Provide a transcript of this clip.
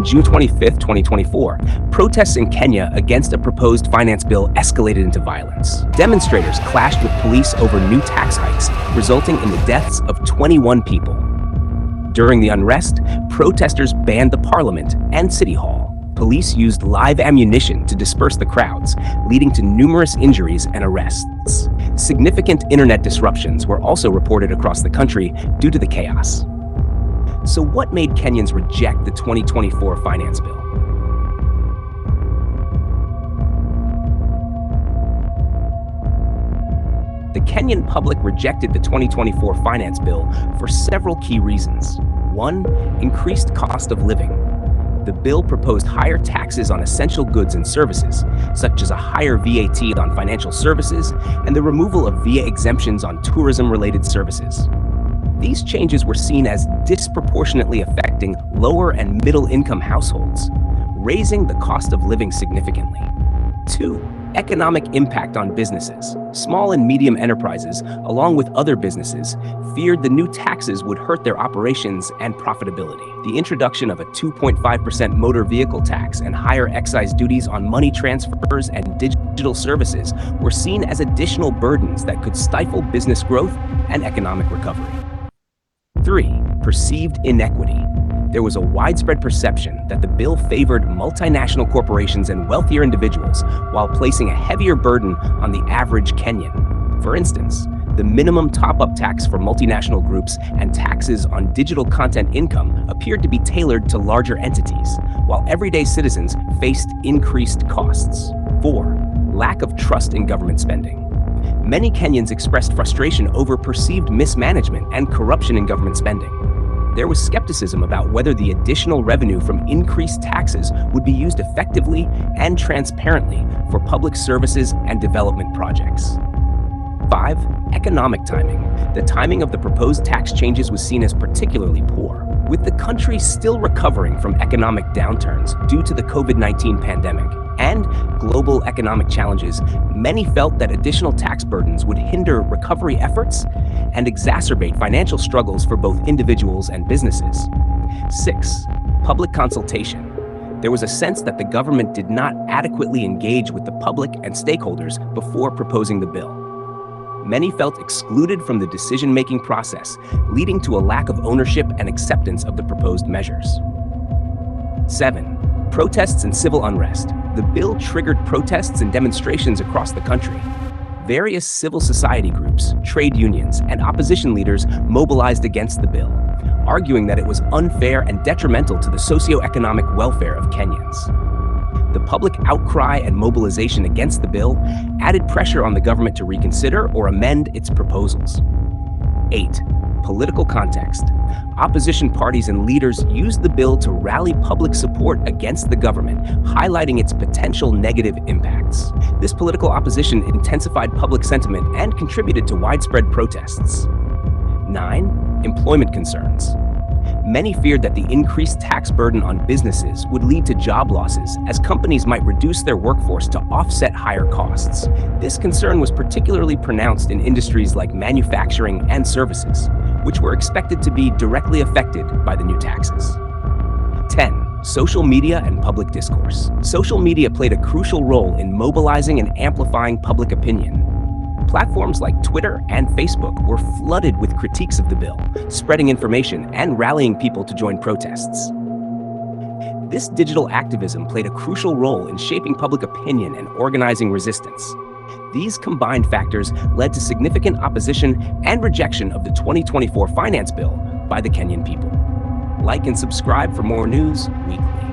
June 25, 2024, protests in Kenya against a proposed finance bill escalated into violence. Demonstrators clashed with police over new tax hikes, resulting in the deaths of 21 people. During the unrest, protesters banned the parliament and city hall. Police used live ammunition to disperse the crowds, leading to numerous injuries and arrests. Significant internet disruptions were also reported across the country due to the chaos. So what made Kenyans reject the 2024 finance bill? The Kenyan public rejected the 2024 finance bill for several key reasons. 1. Increased cost of living. The bill proposed higher taxes on essential goods and services, such as a higher VAT on financial services and the removal of VAT exemptions on tourism-related services. These changes were seen as disproportionately affecting lower and middle-income households, raising the cost of living significantly. 2. Economic impact on businesses. Small and medium enterprises, along with other businesses, feared the new taxes would hurt their operations and profitability. The introduction of a 2.5% motor vehicle tax and higher excise duties on money transfers and digital services were seen as additional burdens that could stifle business growth and economic recovery. 3. Perceived inequity. There was a widespread perception that the bill favored multinational corporations and wealthier individuals while placing a heavier burden on the average Kenyan. For instance, the minimum top-up tax for multinational groups and taxes on digital content income appeared to be tailored to larger entities, while everyday citizens faced increased costs. 4. Lack of trust in government spending. Many Kenyans expressed frustration over perceived mismanagement and corruption in government spending. There was skepticism about whether the additional revenue from increased taxes would be used effectively and transparently for public services and development projects. 5. Economic timing. The timing of the proposed tax changes was seen as particularly poor. With the country still recovering from economic downturns due to the COVID-19 pandemic and global economic challenges, many felt that additional tax burdens would hinder recovery efforts and exacerbate financial struggles for both individuals and businesses. 6. Public consultation. There was a sense that the government did not adequately engage with the public and stakeholders before proposing the bill. Many felt excluded from the decision-making process, leading to a lack of ownership and acceptance of the proposed measures. 7. Protests and civil unrest. The bill triggered protests and demonstrations across the country. Various civil society groups, trade unions, and opposition leaders mobilized against the bill, arguing that it was unfair and detrimental to the socio-economic welfare of Kenyans. The public outcry and mobilization against the bill added pressure on the government to reconsider or amend its proposals. 8. Political context. Opposition parties and leaders used the bill to rally public support against the government, highlighting its potential negative impacts. This political opposition intensified public sentiment and contributed to widespread protests. 9. Employment concerns. Many feared that the increased tax burden on businesses would lead to job losses, as companies might reduce their workforce to offset higher costs. This concern was particularly pronounced in industries like manufacturing and services, which were expected to be directly affected by the new taxes. 10. Social media and public discourse. Social media played a crucial role in mobilizing and amplifying public opinion. Platforms like Twitter and Facebook were flooded with critiques of the bill, spreading information and rallying people to join protests. This digital activism played a crucial role in shaping public opinion and organizing resistance. These combined factors led to significant opposition and rejection of the 2024 finance bill by the Kenyan people. Like and subscribe for more news weekly.